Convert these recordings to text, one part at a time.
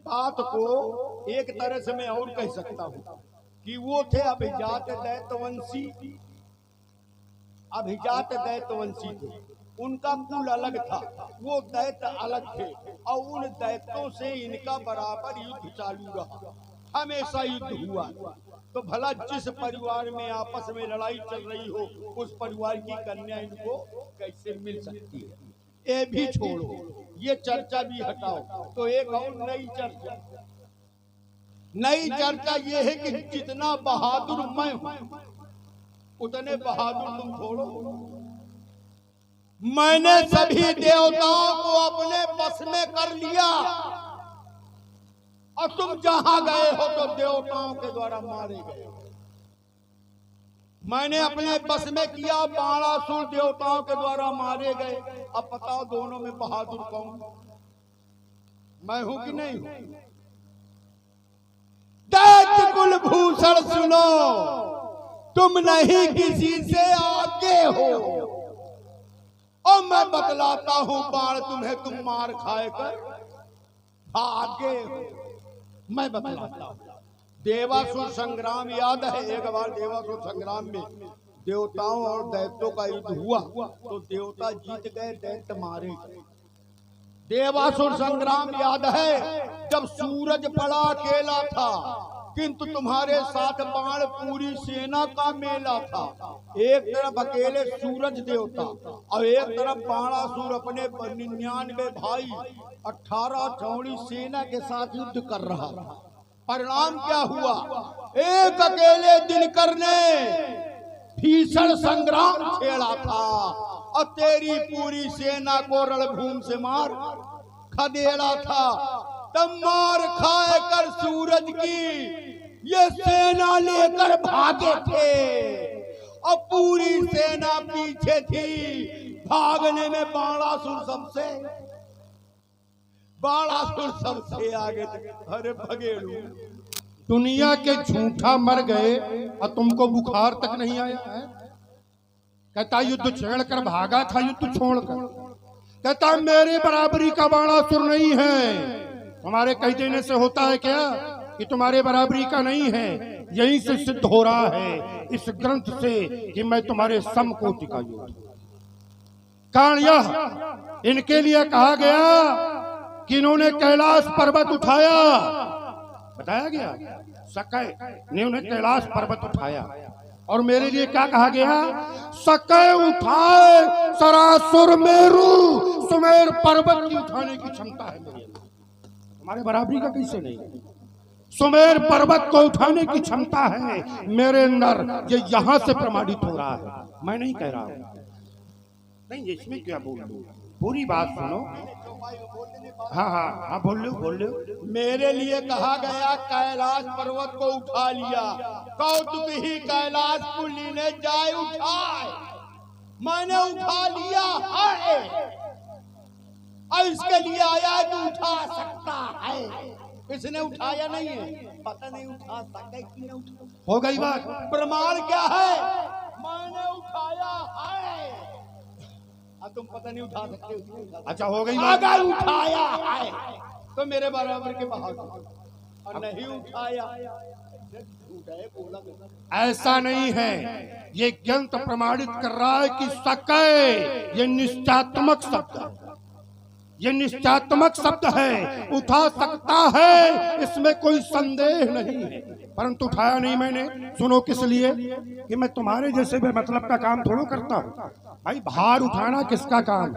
बात को एक तरह से मैं और कह सकता हूं कि वो थे अभिजात दैत्यवंशी, अभिजात दैत्यवंशी थे, उनका कुल अलग था, वो दैत्य अलग थे और उन दैत्यों से इनका बराबर युद्ध चालू रहा, हमेशा युद्ध हुआ। तो भला जिस परिवार में आपस में लड़ाई चल रही हो उस परिवार की कन्या इनको कैसे मिल सकती है? ये भी छोड़ो, ये चर्चा भी हटाओ। तो एक और नई चर्चा ये है कि जितना बहादुर मैं हूं उतने बहादुर तुम छोड़ो। मैंने सभी देवताओं को अपने बस में कर लिया और तुम जहां गए हो तो देवताओं के द्वारा मारे गए। मैंने अपने बस में किया, बाणासुर देवताओं के द्वारा मारे गए। अब बताओ दोनों में बहादुर कौन? मैं हूं कि नहीं हूं? दैत्य कुलभूषण सुनो, तुम नहीं किसी से आगे हो और मैं बतलाता हूं बाण तुम्हें, तुम मार खाए कर आगे हो। मैं बतलाता हूं। देवासुर संग्राम याद है? एक बार देवासुर संग्राम में देवताओं और दैत्यों का युद्ध हुआ तो देवता जीत गए, दैत्य मारे गए। देवासुर संग्राम याद है? जब सूरज बड़ा अकेला था किंतु तुम्हारे साथ बाण पूरी सेना का मेला था। एक तरफ अकेले सूरज देवता और एक तरफ बाणासुर अपने 99 भाई 18 चौड़ी सेना के साथ युद्ध कर रहा था। परिणाम क्या हुआ? एक अकेले दिनकर ने भीषण संग्राम छेड़ा था और तेरी पूरी सेना को रणभूमि से मार खदेड़ा था। तब मार खाए कर सूरज की ये सेना लेकर भागे थे और पूरी सेना पीछे थी। भागने में बाणासुर सबसे आगे थे। अरे भगेड़ू, दुनिया के झूठा मर गए और तुमको बुखार तक नहीं आया है? कहता युद्ध छेड़कर भागा था, युद्ध छोड़कर। कहता मेरे बराबरी का बाणासुर नहीं है। तुम्हारे कह देने से होता है क्या कि तुम्हारे बराबरी का नहीं है? यहीं से सिद्ध हो रहा है इस ग्रंथ से कि मैं तुम्हारे समकोटि का योद्धा। कारण यह इनके लिए कहा गया कि इन्होंने कैलाश पर्वत उठाया। बताया गया सकै ने उन्हें कैलाश पर्वत उठाया। और मेरे लिए क्या कहा गया? सकै उठाए सरासुर मेरु, सुमेर पर्वत की उठाने की क्षमता है मेरे अंदर। हमारे बराबरी का कैसे नहीं? सुमेर पर्वत को उठाने की क्षमता है मेरे अंदर। ये यहां से प्रमाणित हो रहा है, मैं नहीं कह रहा हूं। नहीं, इसमें क्या बोल लूं? पूरी बात सुनो। हाँ हाँ हाँ, बोल लो। मेरे लिए कहा गया कैलाश पर्वत को उठा लिया। कौतुक ही कैलाश पुली ने जाए उठाए, मैंने उठा लिया है और इसके लिए आया कि उठा सकता है। इसने उठाया नहीं है, पता नहीं उठा सके कि नहीं उठा। हो गई बात। प्रमाण क्या है? मैंने उठाया है। तुम पता नहीं उठा सकते। अच्छा, हो गई बात। अगर उठाया है तो मेरे बराबर के बहादुर, और नहीं उठाया ऐसा नहीं है। ये ग्रंथ प्रमाणित कर रहा है कि सकै ये निश्चयात्मक शब्द है। ये निश्चयात्मक शब्द है, उठा सकता है, इसमें कोई संदेह नहीं है। परंतु उठाया नहीं मैंने। सुनो किस लिए? कि मैं तुम्हारे जैसे बेमतलब का काम थोड़ा करता हूँ भाई। भार उठाना किसका काम?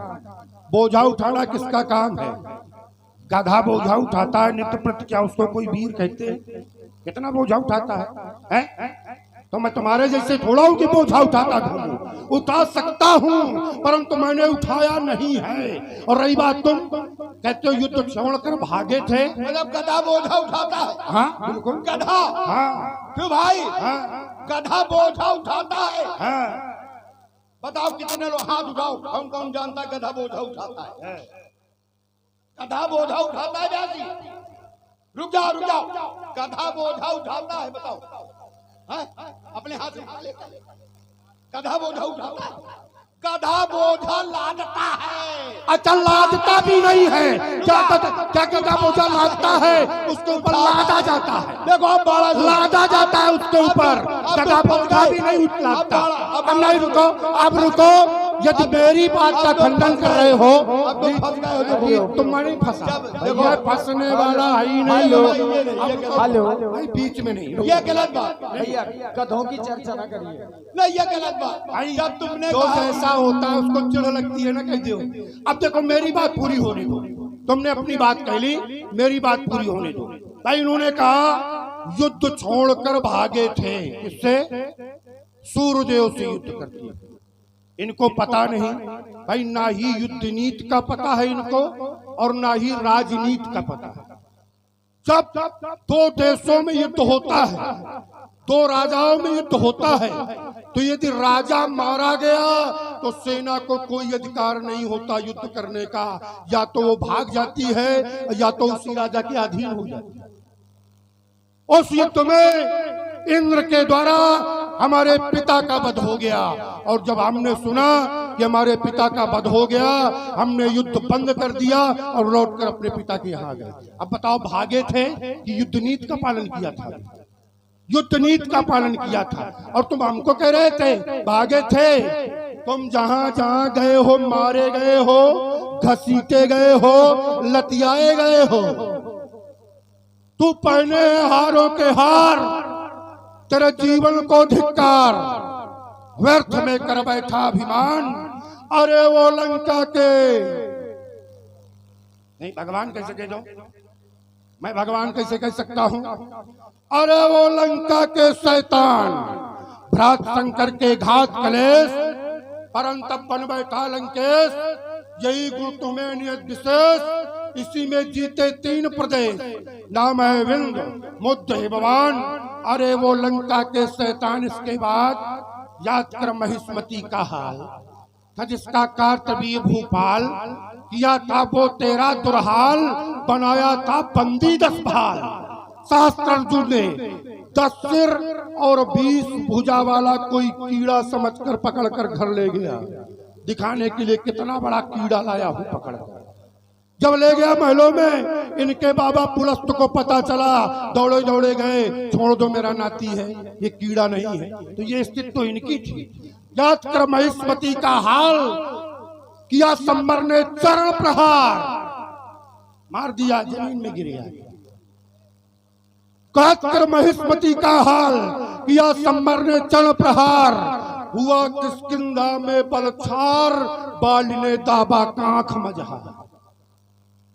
बोझा उठाना किसका काम है? गधा बोझा उठाता है नित्य प्रति, क्या उसको कोई वीर कहते हैं? कितना बोझा उठाता है? तो मैं तुम्हारे जैसे थोड़ा हूं कि बोझा उठाता घूमूं। उठा सकता हूं परंतु मैंने उठाया नहीं है। और रही बात, तुम कहते हो युद्ध छोड़कर भागे थे, मतलब गधा बोझा उठाता है? हाँ बिल्कुल, गधा। हाँ क्यों भाई? हाँ, गधा बोझा उठाता है? हाँ। बताओ कितने लोग हाथ उठाओ, कौन कौन जानता है गधा बोझा उठाता है? गधा बोझा उठाता है? जासी रुक जाओ, गधा बोझा उठाता है? बताओ। अपने हाथ से उठा लेता है। गधा बोझा उठाता है? गधा बोझा लादता है। अच्छा लादता भी नहीं है, क्या गधा बोझा लादता है, उसके ऊपर लादा जाता है। देखो अब बड़ा लादा जाता है उसके ऊपर, गधा बोझा भी नहीं लादता। अब नहीं रुको, अब रुको, यदि मेरी बात का खंडन कर रहे हो अब तुम फंस गए हो। तुम नहीं फंसा, देखो फंसने वाला ही नहीं लो। हेलो भाई बीच में नहीं, ये गलत बात भैया, गधों की चर्चा ना करिए। नहीं, ये गलत बात भाई जब तुमने जो कहा जैसा होता है उसको चिढ़ लगती है ना, कह दो। अब देखो मेरी बात पूरी होने दो, तुमने अपनी बात कह ली, मेरी बात पूरी होने दो। भाई इन्होंने कहा युद्ध छोड़कर भागे थे, किससे? सूर्यदेव से युद्ध करके। इनको पता नहीं भाई, ना ही युद्ध नीति का पता है इनको और ना ही राजनीति का पता है। जब दो देशों में युद्ध होता है, दो राजाओं में युद्ध होता है, तो यदि राजा मारा गया तो सेना को कोई अधिकार नहीं होता युद्ध करने का, या तो वो भाग जाती है या तो उसी राजा के अधीन हो जाती है। उस युद्ध में इंद्र के द्वारा हमारे पिता का वध हो गया, और जब हमने सुना कि हमारे पिता का वध हो गया, हमने युद्ध बंद कर दिया और लौटकर अपने पिता के यहाँ गए। अब बताओ, भागे थे कि युद्ध नीति का पालन किया था? युद्ध नीति का पालन किया था। और तुम हमको कह रहे थे भागे थे। तुम जहां जहां गए हो, मारे गए हो, घसीटे गए हो, लतियाए गए हो। तू पहने हारों के हार, तेरे जीवन को धिक्कार, व्यर्थ में कर बैठा अभिमान। अरे वो लंका के, नहीं भगवान कैसे कह दो, मैं भगवान कैसे कह सकता हूं? अरे वो लंका के शैतान, भ्रात शंकर के घात कलेश, परंतप बन बैठा लंकेश। यही गुण तुम्हें नियत विशेष, इसी में जीते 3 प्रदेश, नाम है विंध मुद्ध हिमवान। अरे वो लंका के शैतान, इसके बाद याद कर महिष्मति का हाल था, जिसका कार्तवीय भूपाल, किया था वो तेरा दुर्हाल, बनाया था बंदी 10 भाल। शास्त्र अर्जुन ने 10 सिर और 20 भुजा वाला कोई कीड़ा समझकर पकड़कर घर ले गया, दिखाने के लिए कितना बड़ा कीड़ा लाया हूं पकड़कर। जब ले गया महलों में, इनके बाबा पुलस्त को पता चला, दौड़े दौड़े गए, छोड़ दो मेरा नाती है, ये कीड़ा नहीं है। तो ये स्थिति तो इनकी थी। याद कर महिष्मति का हाल, किया संबर ने चरण प्रहार, मार दिया, जमीन में गिर गया। कहत कर महिष्मति का हाल, किया संबर ने चरण प्रहार, हुआ किष्किंधा में बलछार, बाली ने दाबा कांख मजहार।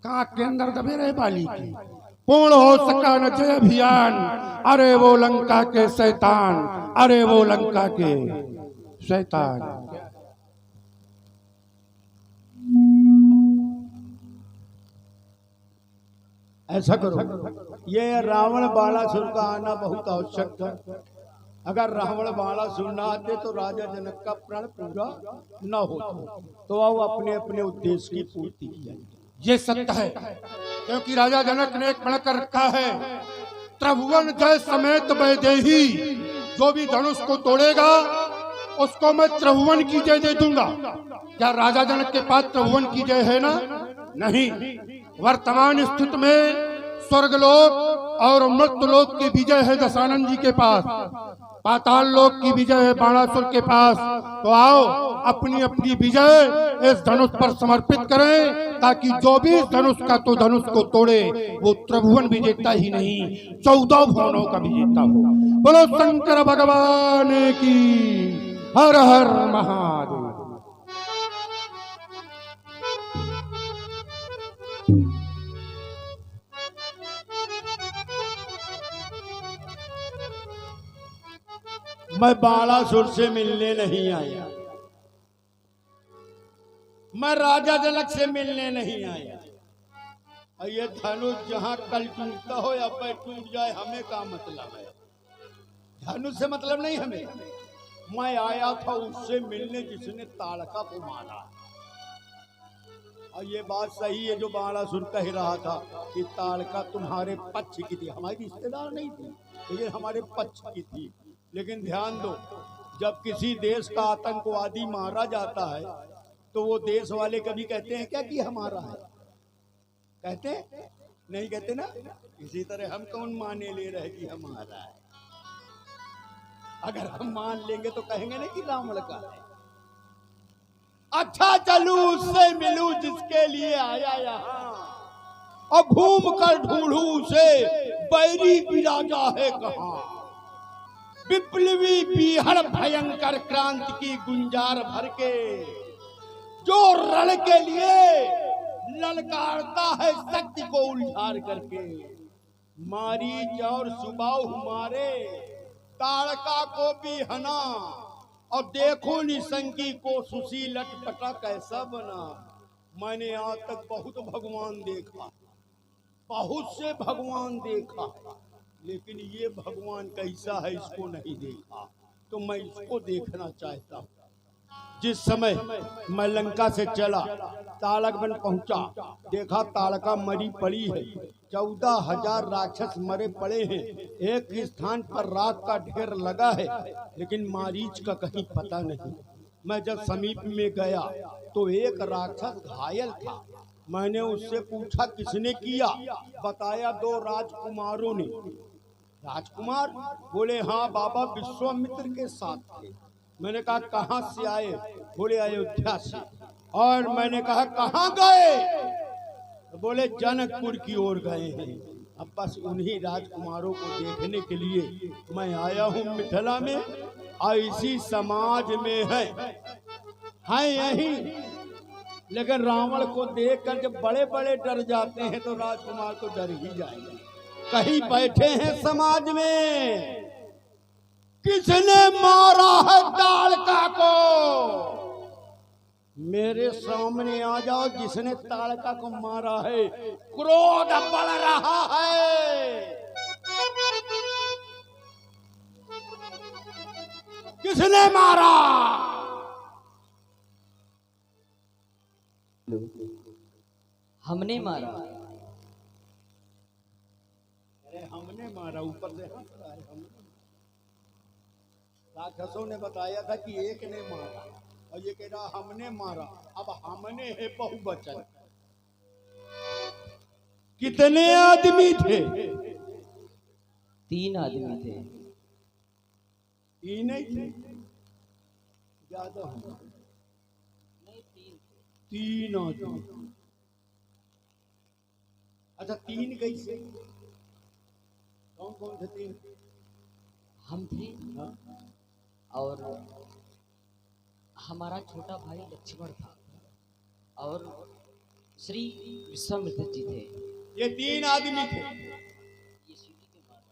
कांख के अंदर दबे रहे बाली की, पूर्ण हो सका न जय अभियान। अरे वो लंका के शैतान, अरे वो लंका के शैतान। ऐसा करो, ये रावण बाणासुर का आना बहुत आवश्यक था। अगर रावण बाणासुर न आते तो राजा जनक का प्रण पूरा न होता, तो वो अपने अपने उद्देश्य की पूर्ति की जाएगी। ये सत्य है, क्योंकि राजा जनक ने एक प्रण कर रखा है, त्रिभुवन जय समेत वैदेही, जो भी धनुष को तोड़ेगा उसको मैं त्रिभुवन की जय दे दूंगा। क्या राजा जनक के पास त्रिभुवन की जय है ना? नहीं। वर्तमान स्थिति में स्वर्गलोक और मृत्युलोक की विजय है दशानंद जी के पास, पाताल लोक की विजय है बाणासुर के पास। तो आओ अपनी अपनी विजय इस धनुष पर समर्पित करें, ताकि जो भी धनुष का तो धनुष को तोड़े वो त्रिभुवन विजेता ही नहीं, 14 भुवनों का विजेता हो। बोलो शंकर भगवान की, हर हर महादेव। मैं बाणासुर से मिलने नहीं आया, मैं राजा जनक से मिलने नहीं आया। और ये धनुष जहां कल टूटता हो या पैर टूट जाए, हमें क्या मतलब है? धनुष से मतलब नहीं हमें। मैं आया था उससे मिलने जिसने ताड़का को मारा। और ये बात सही है जो बाणासुर कह रहा था कि ताड़का तुम्हारे पक्ष की थी, हमारी रिश्तेदार नहीं थी, लेकिन हमारे पक्ष की थी। लेकिन ध्यान दो, जब किसी देश का आतंकवादी मारा जाता है तो वो देश वाले कभी कहते हैं क्या कि हमारा है? कहते हैं? नहीं कहते ना। इसी तरह हम कौन माने ले रहे कि हमारा है? अगर हम मान लेंगे तो कहेंगे ना कि रावण का है। अच्छा चलू उससे मिलूं जिसके लिए आया यहाँ, और घूम कर ढूंढू उसे बैरी बिराजा है कहाँ। विप्लवी पीहड़ भयंकर क्रांति की गुंजार भर के, जो रण के लिए ललकारता है शक्ति को उलझार करके। मारीच और सुबाहु मारे ताड़का को भी हना, और देखो निसंगी को सुशी लटपटा कैसा बना। मैंने आज तक बहुत भगवान देखा, बहुत से भगवान देखा, लेकिन ये भगवान कैसा है इसको नहीं देखा। तो मैं इसको देखना चाहता हूँ। जिस समय मैं लंका से चला, ताड़क वन पहुंचा, देखा ताड़का मरी पड़ी है। 14,000 राक्षस मरे पड़े हैं। एक स्थान पर राख का ढेर लगा है, लेकिन मारीच का कहीं पता नहीं। मैं जब समीप में गया तो एक राक्षस घायल था। मैंने उससे पूछा किसने किया? बताया 2 राजकुमारों ने। राजकुमार? बोले हाँ बाबा, विश्वामित्र के साथ थे। मैंने कहा कहाँ से आए? बोले अयोध्या से। और मैंने कहा कहाँ गए? तो बोले जनकपुर की ओर गए हैं। अब बस उन्हीं राजकुमारों को देखने के लिए मैं आया हूँ मिथिला में। ऐसी समाज में है यही, लेकिन रावण को देखकर जब बड़े बड़े डर जाते हैं तो राजकुमार तो डर ही जाएंगे। कहीं बैठे हैं समाज में, किसने मारा है ताड़का को? मेरे सामने आ जाओ जिसने ताड़का को मारा है। क्रोध बढ़ रहा है। किसने मारा? हमने मारा। अरे हमने मारा, ऊपर से राक्षसों ने बताया था कि एक ने मारा, और ये कह रहा हमने मारा। अब हमने है बहुवचन। कितने आदमी थे? 3 आदमी थे। 3 ही थे, ज्यादा हो। 3 आदमी। अच्छा 3 कैसे? कौन कौन थे 3? हम थे। हाँ? और हमारा छोटा भाई लक्ष्मण था, और श्री विश्वामित्र जी थे। ये 3 आदमी थे।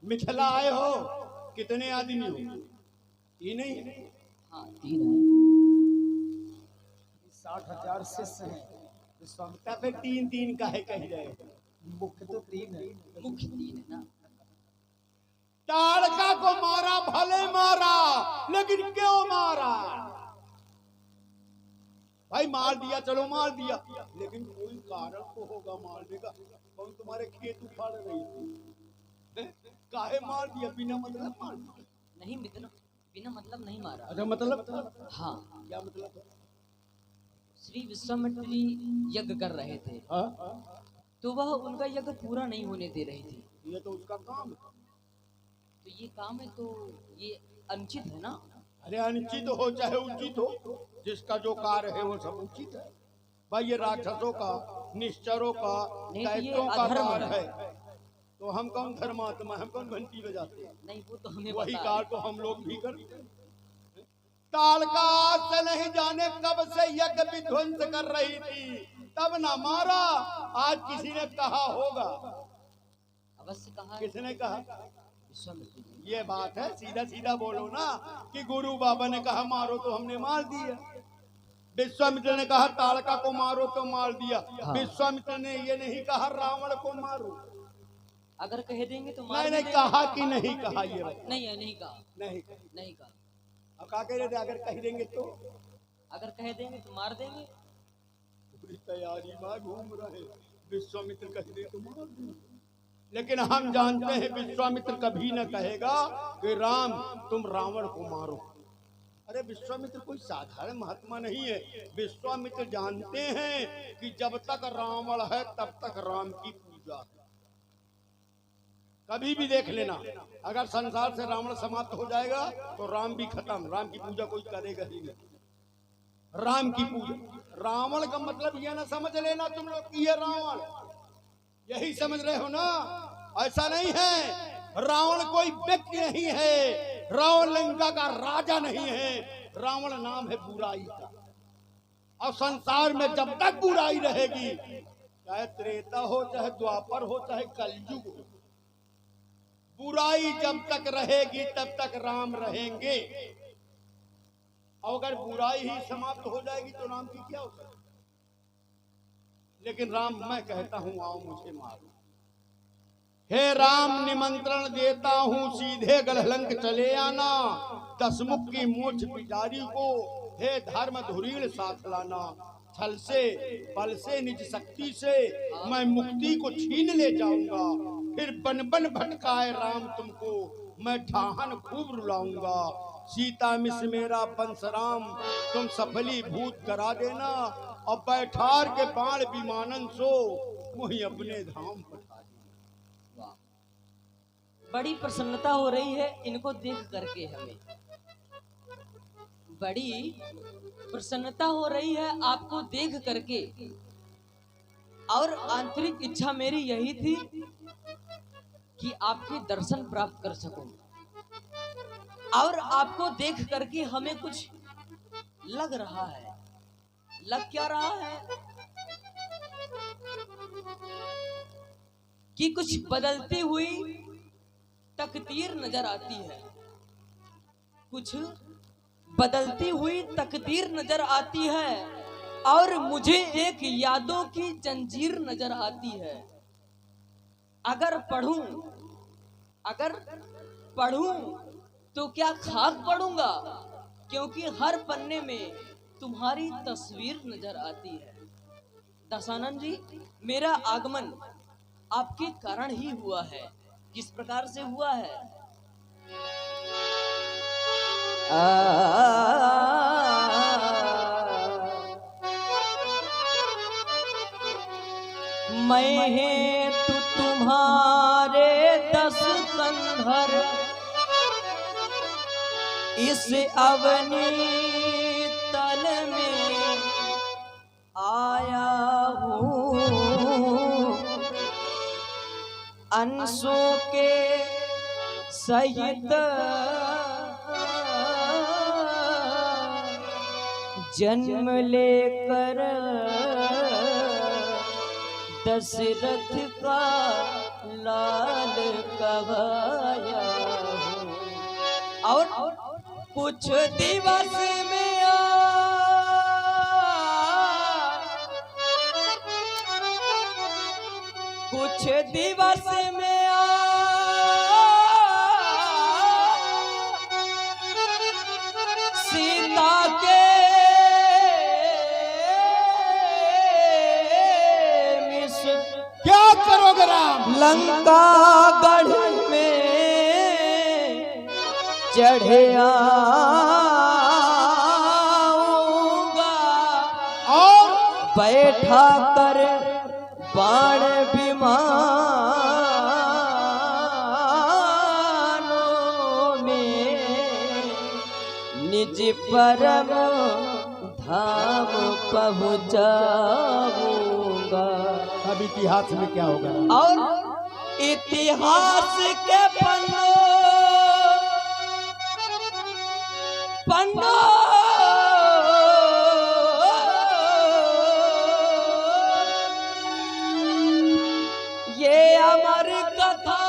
मिथिला आए हो, कितने आदमी हो? 3 ही? हाँ 3 है। 60,000 शिष्य हैं विश्वामित्र। फिर 3 काहे कह रहे हो? मुख्य तो 3 है। मुख्य 3 है ना। ताड़का को मारा, भले मारा, लेकिन क्यों मारा? भाई मार दिया, चलो मार दिया, लेकिन कोई कारण तो होगा मारने का। कौन तुम्हारे खेत उखाड़ रही थी? काहे मार दिया? बिना मतलब मार दिया? नहीं मित्र, बिना मतलब नहीं मारा। अच्छा मतलब था? हाँ। क्या मतलब था? श्री विश्वामित्र जी यज्ञ कर रहे थे। तो वह उनका यज्ञ पूरा नहीं होने दे रही थी। ये तो उसका काम है। तो ये काम है, तो ये अनुचित है ना। अरे अनुचित हो चाहे उचित हो, जिसका जो कार्य है वो सब उचित है। भाई ये राक्षसों का, निश्चरों का, दैत्यों का कार्य है। तो हम कौन धर्मात्मा, हम कौन घंटी बजाते हैं? नहीं, वो तो हमें वही पता है। कार्य तो हम लोग भी करते हैं। ताड़का से नहीं जाने कब से यज्ञ विध्वंस कर रही थी, तब ना मारा। आज किसी ने कहा होगा। अवश्य कहा। किसने कहा? विश्वामित्र जी। ये बात है, सीधा सीधा बोलो ना कि गुरु बाबा ने कहा मारो तो हमने मार दिया। विश्वामित्र ने कहा ताड़का को मारो तो मार दिया। हाँ। विश्वामित्र ने ये नहीं कहा रावण को मारो। अगर कह देंगे तो मार मैंने देंगे। कहा कि नहीं कहा? ये बात नहीं है, नहीं कहा। नहीं। नहीं कहा। अब क्या कह रहे थे? अगर कह देंगे तो? अगर कह देंगे तो मार देंगे। पूरी तैयारी में घूम रहे। विश्वामित्र कह दे तो मार देंगे, लेकिन हम जानते हैं विश्वामित्र कभी न कहेगा कि राम तुम रावण को मारो। अरे विश्वामित्र कोई साधारण महात्मा नहीं है। विश्वामित्र जानते हैं कि जब तक रावण है तब तक राम की पूजा है। कभी भी देख लेना, अगर संसार से रावण समाप्त हो जाएगा तो राम भी खत्म, राम की पूजा कोई करेगा ही नहीं। राम की पूजा, रावण का मतलब यह ना समझ लेना तुम लोग कि ये रावण, यही समझ रहे हो ना? ऐसा नहीं है। रावण कोई व्यक्ति नहीं है, रावण लंका का राजा नहीं है। रावण नाम है बुराई का, और संसार में जब तक बुराई रहेगी, चाहे त्रेता हो, चाहे द्वापर हो, चाहे कलयुग हो, बुराई जब तक रहेगी तब तक राम रहेंगे। और अगर बुराई ही समाप्त हो जाएगी तो राम की क्या होगा? लेकिन राम, मैं कहता हूं आओ मुझे मारो। हे राम, निमंत्रण देता हूं सीधे गलहलंक चले आना। दसमुख की मोक्ष पिटारी को हे धर्म धुरीण साथ लाना। छल से बल से निज शक्ति से मैं मुक्ति को छीन ले जाऊंगा। फिर बन बन भटकाए राम तुमको मैं ढाहन खूब रुलाऊंगा। सीता मिस मेरा वंश राम तुम सफली भूत करा देना। और बैठार के बाण विमानन सो वही अपने धाम पठा देना। बड़ी प्रसन्नता हो रही है इनको देख करके, हमें बड़ी प्रसन्नता हो रही है आपको देख करके। और आंतरिक इच्छा मेरी यही थी कि आपके दर्शन प्राप्त कर सकूं। और आपको देख करके हमें कुछ लग रहा है। लग क्या रहा है? कि कुछ बदलती हुई तकदीर नजर आती है। कुछ बदलती हुई तकदीर नजर आती है। और मुझे एक यादों की जंजीर नजर आती है। अगर पढ़ूं तो क्या खाक पढ़ूंगा, क्योंकि हर पन्ने में तुम्हारी तस्वीर नजर आती है। दशानन जी, मेरा आगमन आपके कारण ही हुआ है। किस प्रकार से हुआ है? मैं हेतु तुम्हारे 10 कंधर इस अवनी तल में आया हूँ। अंशों के सहित जन्म लेकर दशरथ का लाल कहाया हूँ। और कुछ दिवस में कुछ दिवस में सीता के मिस क्या करोगे राम? लंका गढ़ में चढ़े आऊंगा। और बैठा कर बाण विमानों में निज परम धाम पहुंचाऊंगा। अब इतिहास में क्या होगा? और इतिहास के पन्नों ये अमर कथा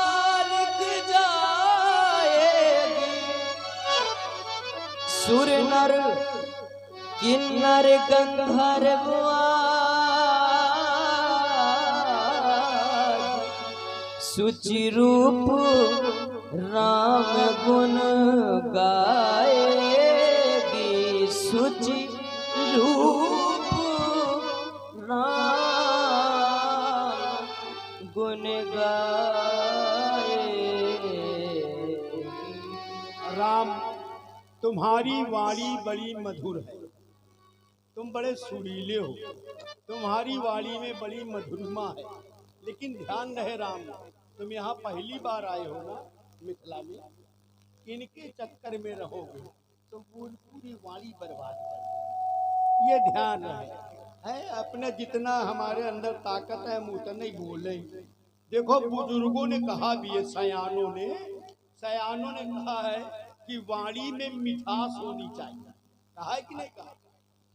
लिख जाएगी। सुर नर किन्नर गंधर्व सुचि रूप राम गुण गाएगी। सुचि रूप राम गुण गाए। राम तुम्हारी वाणी बड़ी मधुर है, तुम बड़े सुरीले हो, तुम्हारी वाणी में बड़ी मधुरमा है। लेकिन ध्यान रहे राम, तुम यहाँ पहली बार आए हो ना मिथिला में, इनके चक्कर में रहोगे तो पूरी वाणी बर्बाद कर देंगे। ये ध्यान रहे है। अपने जितना हमारे अंदर ताकत है हम उतना ही बोले। देखो बुजुर्गों ने कहा भी है, सयानों ने कहा है कि वाणी में मिठास होनी चाहिए। कहा है कि नहीं कहा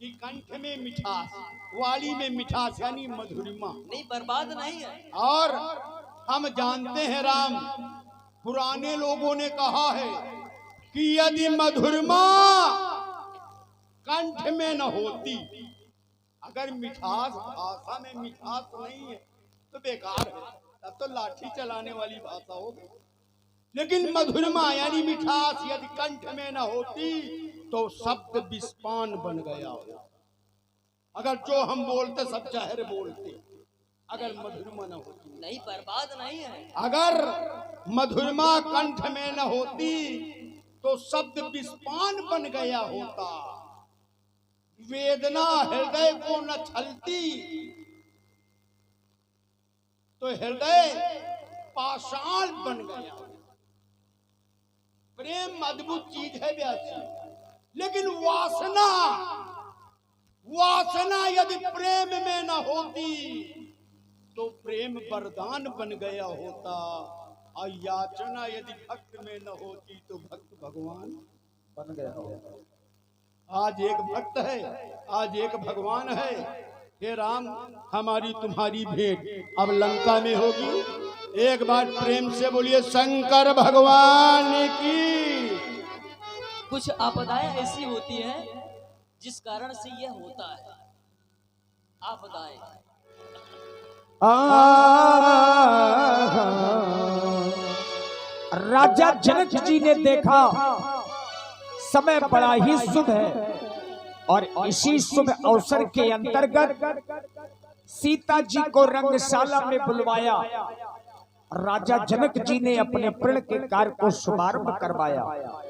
कि कंठ में मिठास, वाणी में मिठास यानी मधुरिमा। नहीं, बर्बाद नहीं है। और हम जानते हैं राम, पुराने लोगों ने कहा है कि यदि मधुरिमा कंठ में न होती, अगर मिठास भाषा में मिठास नहीं है तो बेकार है, तब तो लाठी चलाने वाली भाषा होगी। लेकिन मधुरिमा यानी मिठास यदि कंठ में न होती तो शब्द विस्पान बन गया होता। अगर जो हम बोलते सब जहर बोलते, अगर मधुरिमा न होती। नहीं, बर्बाद नहीं है। अगर मधुरिमा कंठ में न होती तो शब्द विस्पान बन गया होता। वेदना हृदय को न छलती तो हृदय पाषाण बन गया। प्रेम अद्भुत चीज है व्यासी, लेकिन वासना यदि प्रेम में न होती तो प्रेम वरदान बन गया होता। और याचना यदि भक्त में न होती तो भक्त भगवान बन गया होता। आज एक भक्त है, आज एक भगवान है। हे राम, हमारी तुम्हारी भेंट अब लंका में होगी। एक बार प्रेम से बोलिए शंकर भगवान की। कुछ आपदाएं ऐसी होती हैं जिस कारण से यह होता है। आपदाएं राजा जनक जी ने देखा समय बड़ा ही शुभ है और इसी शुभ अवसर के अंतर्गत सीता जी को रंगशाला में बुलवाया। राजा जनक जी ने अपने प्रण के कार्य को शुभारंभ करवाया।